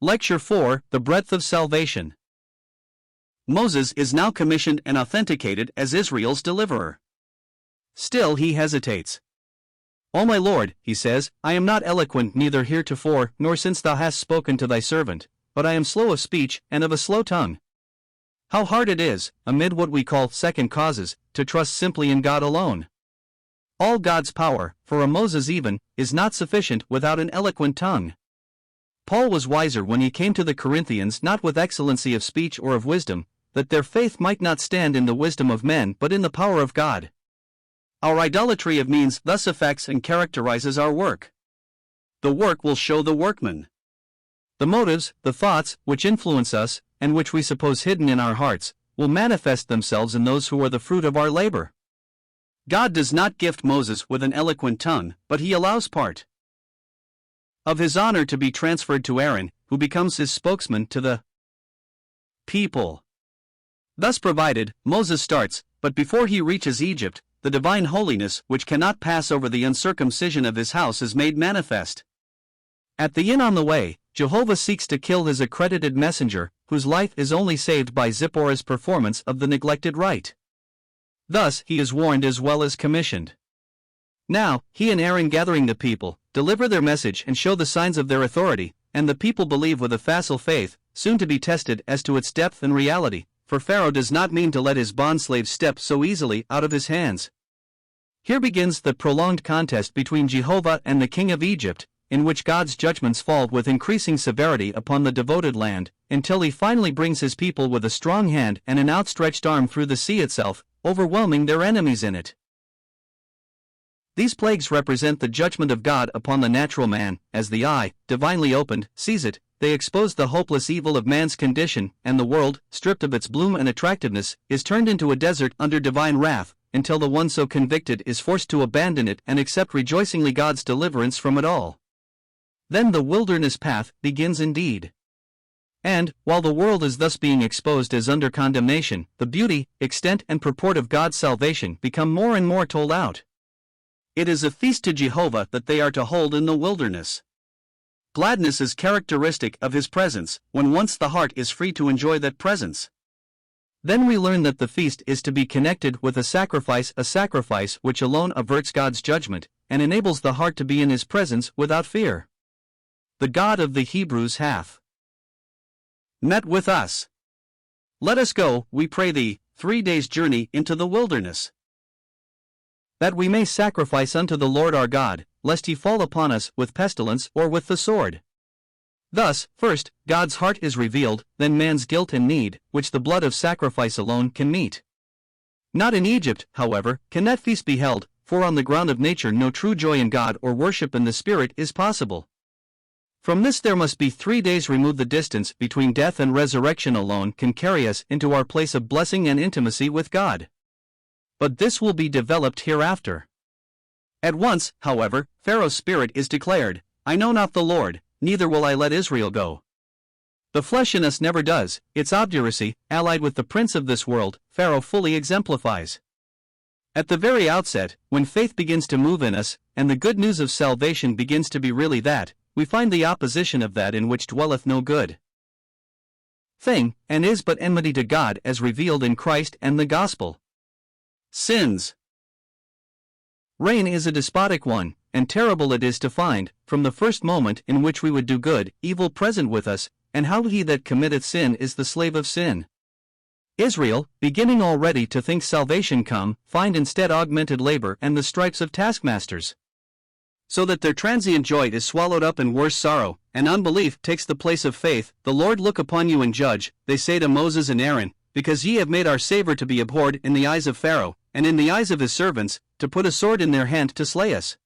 Lecture 4: The Breadth of Salvation. Moses is now commissioned and authenticated as Israel's deliverer. Still he hesitates. "O my Lord," he says, "I am not eloquent neither heretofore nor since thou hast spoken to thy servant, but I am slow of speech and of a slow tongue." How hard it is, amid what we call second causes, to trust simply in God alone. All God's power, for a Moses even, is not sufficient without an eloquent tongue. Paul was wiser when he came to the Corinthians not with excellency of speech or of wisdom, that their faith might not stand in the wisdom of men but in the power of God. Our idolatry of means thus affects and characterizes our work. The work will show the workman. The motives, the thoughts, which influence us, and which we suppose hidden in our hearts, will manifest themselves in those who are the fruit of our labor. God does not gift Moses with an eloquent tongue, but he allows part of his honor to be transferred to Aaron, who becomes his spokesman to the people. Thus provided, Moses starts, but before he reaches Egypt, the divine holiness which cannot pass over the uncircumcision of his house is made manifest. At the inn on the way, Jehovah seeks to kill his accredited messenger, whose life is only saved by Zipporah's performance of the neglected rite. Thus he is warned as well as commissioned. Now, he and Aaron, gathering the people, deliver their message and show the signs of their authority, and the people believe with a facile faith, soon to be tested as to its depth and reality, for Pharaoh does not mean to let his bondslaves step so easily out of his hands. Here begins the prolonged contest between Jehovah and the king of Egypt, in which God's judgments fall with increasing severity upon the devoted land, until he finally brings his people with a strong hand and an outstretched arm through the sea itself, overwhelming their enemies in it. These plagues represent the judgment of God upon the natural man. As the eye, divinely opened, sees it, they expose the hopeless evil of man's condition, and the world, stripped of its bloom and attractiveness, is turned into a desert under divine wrath, until the one so convicted is forced to abandon it and accept rejoicingly God's deliverance from it all. Then the wilderness path begins indeed. And, while the world is thus being exposed as under condemnation, the beauty, extent and purport of God's salvation become more and more told out. It is a feast to Jehovah that they are to hold in the wilderness. Gladness is characteristic of his presence, when once the heart is free to enjoy that presence. Then we learn that the feast is to be connected with a sacrifice which alone averts God's judgment, and enables the heart to be in his presence without fear. The God of the Hebrews hath met with us. Let us go, we pray thee, 3 days' journey into the wilderness, that we may sacrifice unto the Lord our God, lest he fall upon us with pestilence or with the sword. Thus, first, God's heart is revealed, then man's guilt and need, which the blood of sacrifice alone can meet. Not in Egypt, however, can that feast be held, for on the ground of nature no true joy in God or worship in the Spirit is possible. From this there must be 3 days removed. The distance between death and resurrection alone can carry us into our place of blessing and intimacy with God. But this will be developed hereafter. At once, however, Pharaoh's spirit is declared, "I know not the Lord, neither will I let Israel go." The flesh in us never does. Its obduracy, allied with the prince of this world, Pharaoh fully exemplifies. At the very outset, when faith begins to move in us, and the good news of salvation begins to be really that, we find the opposition of that in which dwelleth no good thing, and is but enmity to God as revealed in Christ and the gospel. Sins. Reign is a despotic one, and terrible it is to find, from the first moment in which we would do good, evil present with us, and how he that committeth sin is the slave of sin. Israel, beginning already to think salvation come, find instead augmented labor and the stripes of taskmasters. So that their transient joy is swallowed up in worse sorrow, and unbelief takes the place of faith. "The Lord look upon you and judge," they say to Moses and Aaron, "because ye have made our savor to be abhorred in the eyes of Pharaoh, and in the eyes of his servants, to put a sword in their hand to slay us."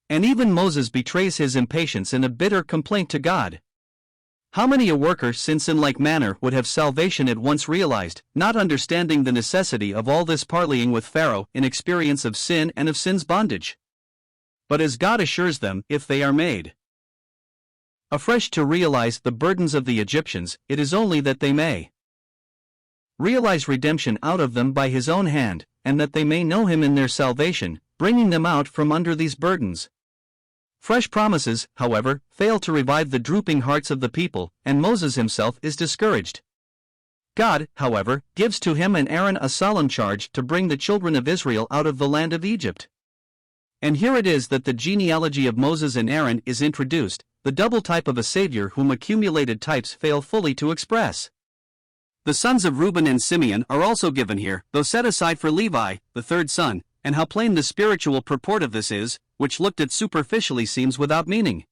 And even Moses betrays his impatience in a bitter complaint to God. How many a worker since in like manner would have salvation at once realized, not understanding the necessity of all this parleying with Pharaoh in experience of sin and of sin's bondage? But as God assures them, if they are made afresh to realize the burdens of the Egyptians, it is only that they may realize redemption out of them by his own hand, and that they may know him in their salvation, bringing them out from under these burdens. Fresh promises, however, fail to revive the drooping hearts of the people, and Moses himself is discouraged. God, however, gives to him and Aaron a solemn charge to bring the children of Israel out of the land of Egypt. And here it is that the genealogy of Moses and Aaron is introduced, the double type of a Savior whom accumulated types fail fully to express. The sons of Reuben and Simeon are also given here, though set aside for Levi, the third son, and how plain the spiritual purport of this is, which looked at superficially seems without meaning.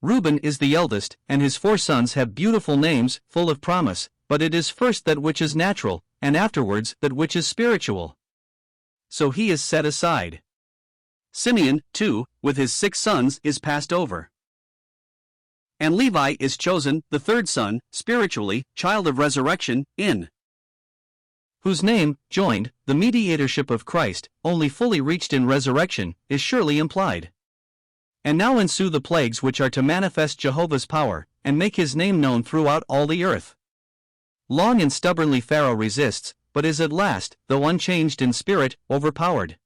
Reuben is the eldest, and his 4 sons have beautiful names, full of promise, but it is first that which is natural, and afterwards that which is spiritual. So he is set aside. Simeon, too, with his 6 sons, is passed over. And Levi is chosen, the third son, spiritually, child of resurrection, in whose name, joined, the mediatorship of Christ, only fully reached in resurrection, is surely implied. And now ensue the plagues which are to manifest Jehovah's power, and make his name known throughout all the earth. Long and stubbornly Pharaoh resists, but is at last, though unchanged in spirit, overpowered.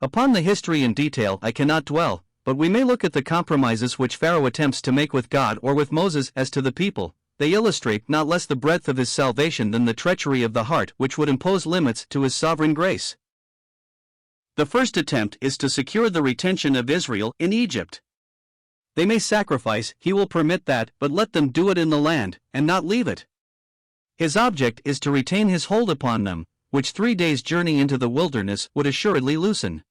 Upon the history in detail I cannot dwell, but we may look at the compromises which Pharaoh attempts to make with God or with Moses as to the people. They illustrate not less the breadth of his salvation than the treachery of the heart which would impose limits to his sovereign grace. The first attempt is to secure the retention of Israel in Egypt. They may sacrifice, he will permit that, but let them do it in the land, and not leave it. His object is to retain his hold upon them, which 3 days' journey into the wilderness would assuredly loosen.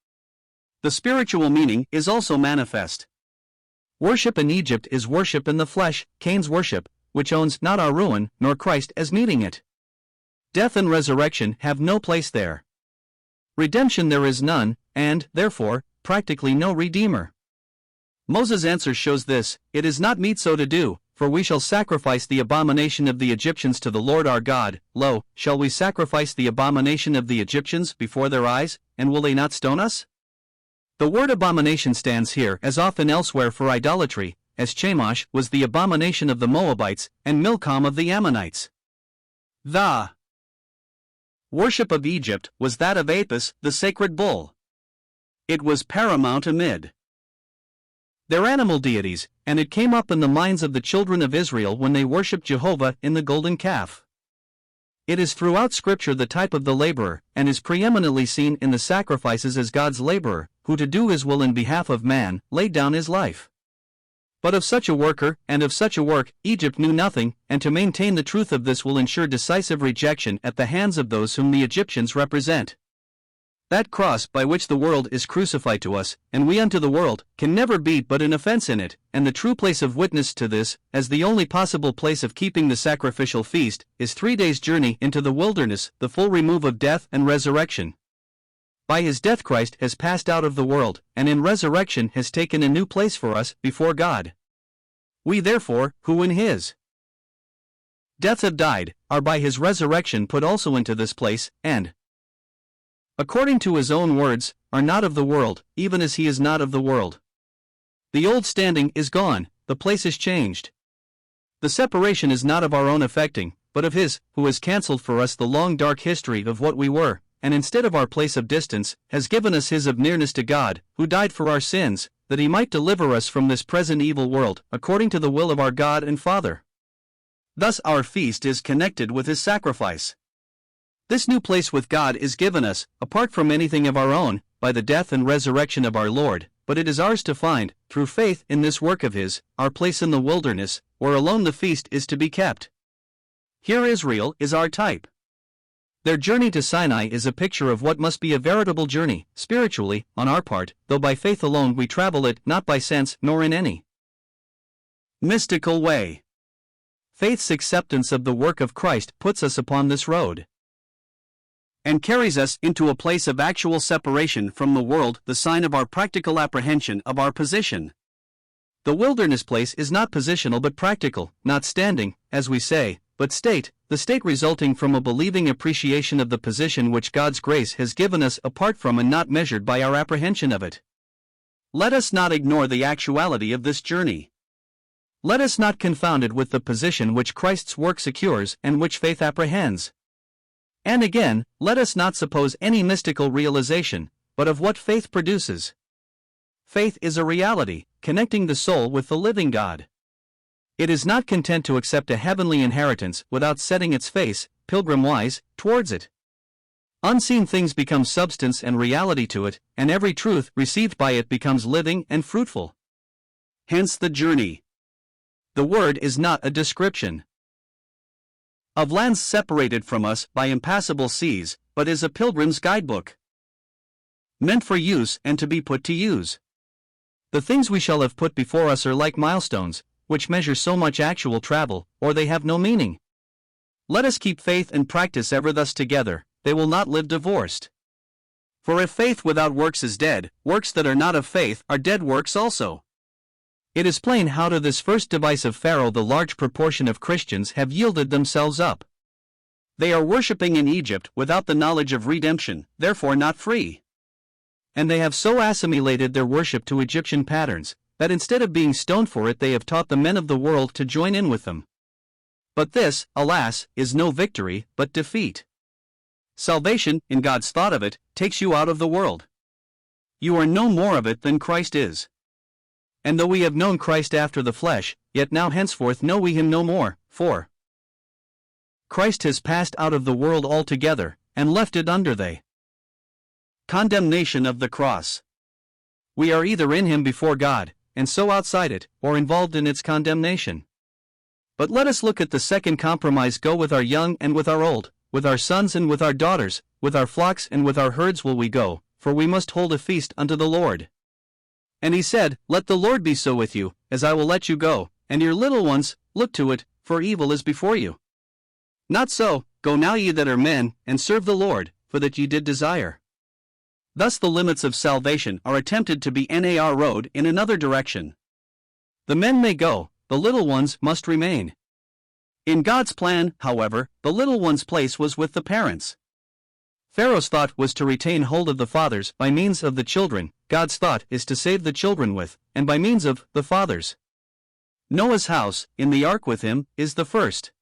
The spiritual meaning is also manifest. Worship in Egypt is worship in the flesh, Cain's worship, which owns not our ruin, nor Christ as meeting it. Death and resurrection have no place there. Redemption there is none, and, therefore, practically no Redeemer. Moses' answer shows this: it is not meet so to do, for we shall sacrifice the abomination of the Egyptians to the Lord our God. Lo, shall we sacrifice the abomination of the Egyptians before their eyes, and will they not stone us? The word abomination stands here as often elsewhere for idolatry, as Chemosh was the abomination of the Moabites, and Milcom of the Ammonites. The worship of Egypt was that of Apis, the sacred bull. It was paramount amid their animal deities, and it came up in the minds of the children of Israel when they worshipped Jehovah in the golden calf. It is throughout Scripture the type of the laborer, and is preeminently seen in the sacrifices as God's laborer, who to do his will in behalf of man, laid down his life. But of such a worker, and of such a work, Egypt knew nothing, and to maintain the truth of this will ensure decisive rejection at the hands of those whom the Egyptians represent. That cross by which the world is crucified to us, and we unto the world, can never be but an offense in it, and the true place of witness to this, as the only possible place of keeping the sacrificial feast, is 3 days' journey into the wilderness, the full remove of death and resurrection. By his death Christ has passed out of the world, and in resurrection has taken a new place for us before God. We therefore, who in his death have died, are by his resurrection put also into this place, and, according to his own words, are not of the world, even as he is not of the world. The old standing is gone, the place is changed. The separation is not of our own effecting, but of his, who has cancelled for us the long dark history of what we were, and instead of our place of distance, has given us his of nearness to God, who died for our sins, that he might deliver us from this present evil world, according to the will of our God and Father. Thus our feast is connected with his sacrifice. This new place with God is given us, apart from anything of our own, by the death and resurrection of our Lord, but it is ours to find, through faith in this work of his, our place in the wilderness, where alone the feast is to be kept. Here Israel is our type. Their journey to Sinai is a picture of what must be a veritable journey, spiritually, on our part, though by faith alone we travel it, not by sense, nor in any mystical way. Faith's acceptance of the work of Christ puts us upon this road, and carries us into a place of actual separation from the world, the sign of our practical apprehension of our position. The wilderness place is not positional but practical, not standing, as we say, but state, the state resulting from a believing appreciation of the position which God's grace has given us apart from and not measured by our apprehension of it. Let us not ignore the actuality of this journey. Let us not confound it with the position which Christ's work secures and which faith apprehends. And again, let us not suppose any mystical realization, but of what faith produces. faith is a reality, connecting the soul with the living God. It is not content to accept a heavenly inheritance without setting its face, pilgrim-wise, towards it. Unseen things become substance and reality to it, and every truth received by it becomes living and fruitful. Hence the journey. The word is not a description of lands separated from us by impassable seas, but is a pilgrim's guidebook, meant for use and to be put to use. The things we shall have put before us are like milestones, which measure so much actual travel, or they have no meaning. Let us keep faith and practice ever thus together, they will not live divorced. For if faith without works is dead, works that are not of faith are dead works also. It is plain how to this first device of Pharaoh the large proportion of Christians have yielded themselves up. They are worshipping in Egypt without the knowledge of redemption, therefore not free. And they have so assimilated their worship to Egyptian patterns, that instead of being stoned for it they have taught the men of the world to join in with them. But this, alas, is no victory, but defeat. Salvation, in God's thought of it, takes you out of the world. You are no more of it than Christ is. And though we have known Christ after the flesh, yet now henceforth know we him no more, for Christ has passed out of the world altogether, and left it under the condemnation of the cross. We are either in him before God, and so outside it, or involved in its condemnation. But let us look at the second compromise. Go with our young and with our old, with our sons and with our daughters, with our flocks and with our herds will we go, for we must hold a feast unto the Lord. And he said, Let the Lord be so with you, as I will let you go, and your little ones, look to it, for evil is before you. Not so, go now ye that are men, and serve the Lord, for that ye did desire. Thus the limits of salvation are attempted to be narrowed in another direction. The men may go, the little ones must remain. In God's plan, however, the little one's place was with the parents. Pharaoh's thought was to retain hold of the fathers by means of the children. God's thought is to save the children with, and by means of, the fathers. Noah's house, in the ark with him, is the first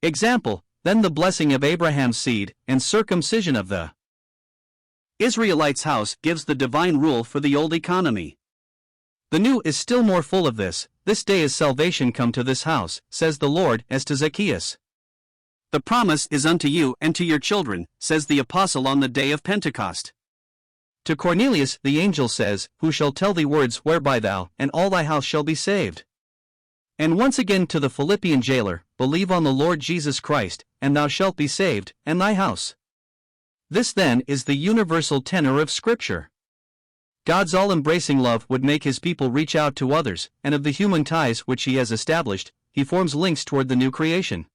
example, then the blessing of Abraham's seed, and circumcision of the Israelites' house gives the divine rule for the old economy. The new is still more full of this. This day is salvation come to this house, says the Lord, as to Zacchaeus. The promise is unto you and to your children, says the apostle on the day of Pentecost. To Cornelius the angel says, Who shall tell thee words whereby thou and all thy house shall be saved? And once again to the Philippian jailer, Believe on the Lord Jesus Christ, and thou shalt be saved, and thy house. This then is the universal tenor of Scripture. God's all-embracing love would make his people reach out to others, and of the human ties which he has established, he forms links toward the new creation.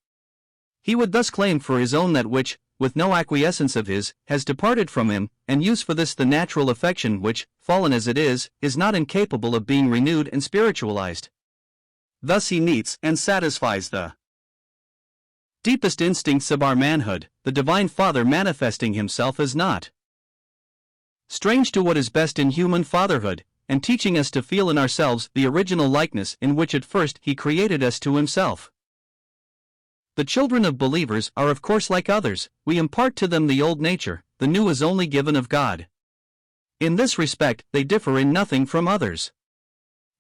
He would thus claim for his own that which, with no acquiescence of his, has departed from him, and use for this the natural affection which, fallen as it is not incapable of being renewed and spiritualized. Thus he meets and satisfies the deepest instincts of our manhood, the Divine Father manifesting himself as not strange to what is best in human fatherhood, and teaching us to feel in ourselves the original likeness in which at first he created us to himself. The children of believers are of course like others, we impart to them the old nature, the new is only given of God. In this respect they differ in nothing from others.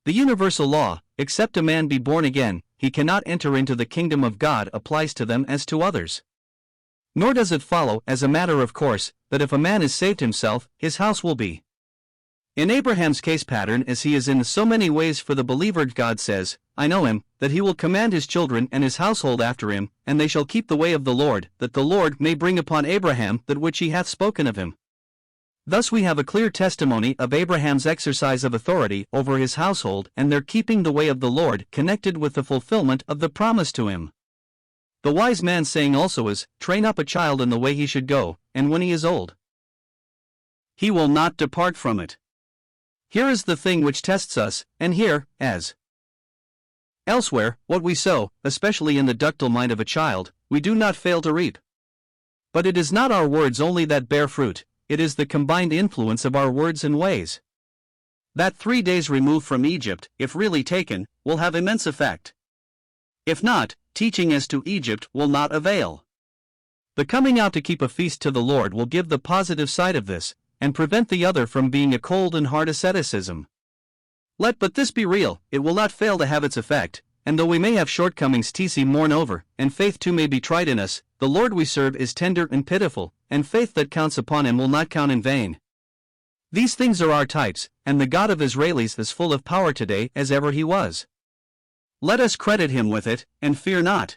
The universal law, except a man be born again, he cannot enter into the kingdom of God, applies to them as to others. Nor does it follow, as a matter of course, that if a man is saved himself, his house will be. In Abraham's case pattern as he is in so many ways for the believer, God says, I know him, that he will command his children and his household after him, and they shall keep the way of the Lord, that the Lord may bring upon Abraham that which he hath spoken of him. Thus we have a clear testimony of Abraham's exercise of authority over his household and their keeping the way of the Lord connected with the fulfillment of the promise to him. The wise man saying also is, Train up a child in the way he should go, and when he is old, he will not depart from it. Here is the thing which tests us, and here, as elsewhere, what we sow, especially in the ductile mind of a child, we do not fail to reap. But it is not our words only that bear fruit, it is the combined influence of our words and ways. That 3 days removed from Egypt, if really taken, will have immense effect. If not, teaching as to Egypt will not avail. The coming out to keep a feast to the Lord will give the positive side of this, and prevent the other from being a cold and hard asceticism. Let but this be real, it will not fail to have its effect, and though we may have shortcomings to mourn over, and faith too may be tried in us, the Lord we serve is tender and pitiful, and faith that counts upon him will not count in vain. These things are our types, and the God of Israelis is full of power today as ever he was. Let us credit him with it, and fear not.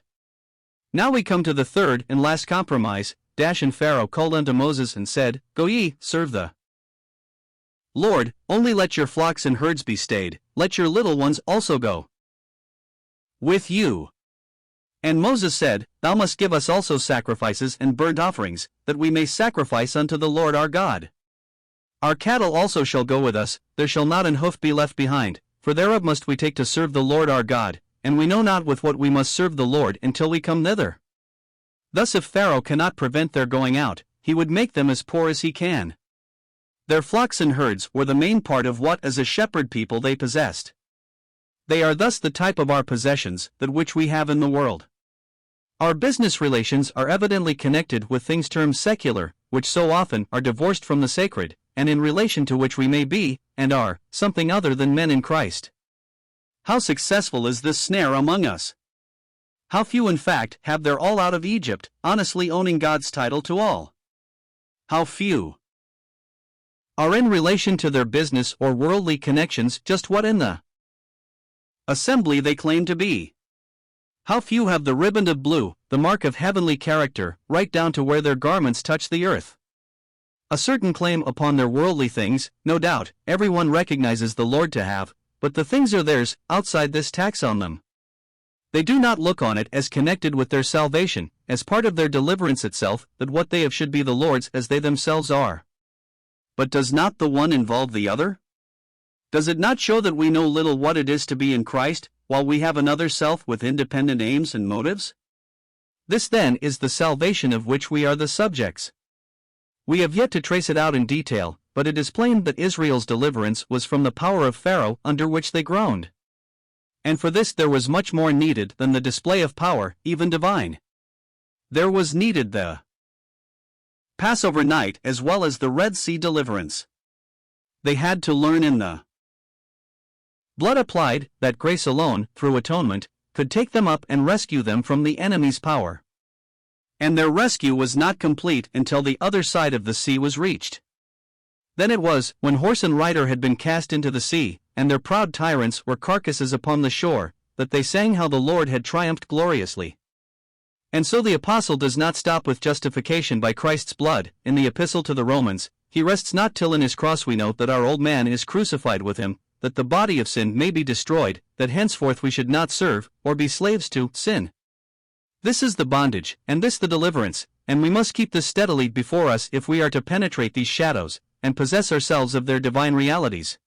Now we come to the third and last compromise. And Pharaoh called unto Moses and said, Go ye, serve the Lord, only let your flocks and herds be stayed, let your little ones also go with you. And Moses said, Thou must give us also sacrifices and burnt offerings, that we may sacrifice unto the Lord our God. Our cattle also shall go with us, there shall not an hoof be left behind, for thereof must we take to serve the Lord our God, and we know not with what we must serve the Lord until we come thither. Thus if Pharaoh cannot prevent their going out, he would make them as poor as he can. Their flocks and herds were the main part of what as a shepherd people they possessed. They are thus the type of our possessions, that which we have in the world. Our business relations are evidently connected with things termed secular, which so often are divorced from the sacred, and in relation to which we may be, and are, something other than men in Christ. How successful is this snare among us? How few in fact have their all out of Egypt, honestly owning God's title to all? How few are in relation to their business or worldly connections just what in the assembly they claim to be? How few have the riband of blue, the mark of heavenly character, right down to where their garments touch the earth? A certain claim upon their worldly things, no doubt, everyone recognizes the Lord to have, but the things are theirs, outside this tax on them. They do not look on it as connected with their salvation, as part of their deliverance itself, that what they have should be the Lord's as they themselves are. But does not the one involve the other? Does it not show that we know little what it is to be in Christ, while we have another self with independent aims and motives? This then is the salvation of which we are the subjects. We have yet to trace it out in detail, but it is plain that Israel's deliverance was from the power of Pharaoh under which they groaned. And for this there was much more needed than the display of power, even divine. There was needed the Passover night as well as the Red Sea deliverance. They had to learn in the blood applied, that grace alone, through atonement, could take them up and rescue them from the enemy's power. And their rescue was not complete until the other side of the sea was reached. Then it was, when horse and rider had been cast into the sea, and their proud tyrants were carcasses upon the shore, that they sang how the Lord had triumphed gloriously. And so the apostle does not stop with justification by Christ's blood. In the epistle to the Romans, he rests not till in his cross we note that our old man is crucified with him, that the body of sin may be destroyed, that henceforth we should not serve, or be slaves to, sin. This is the bondage, and this the deliverance, and we must keep this steadily before us if we are to penetrate these shadows, and possess ourselves of their divine realities.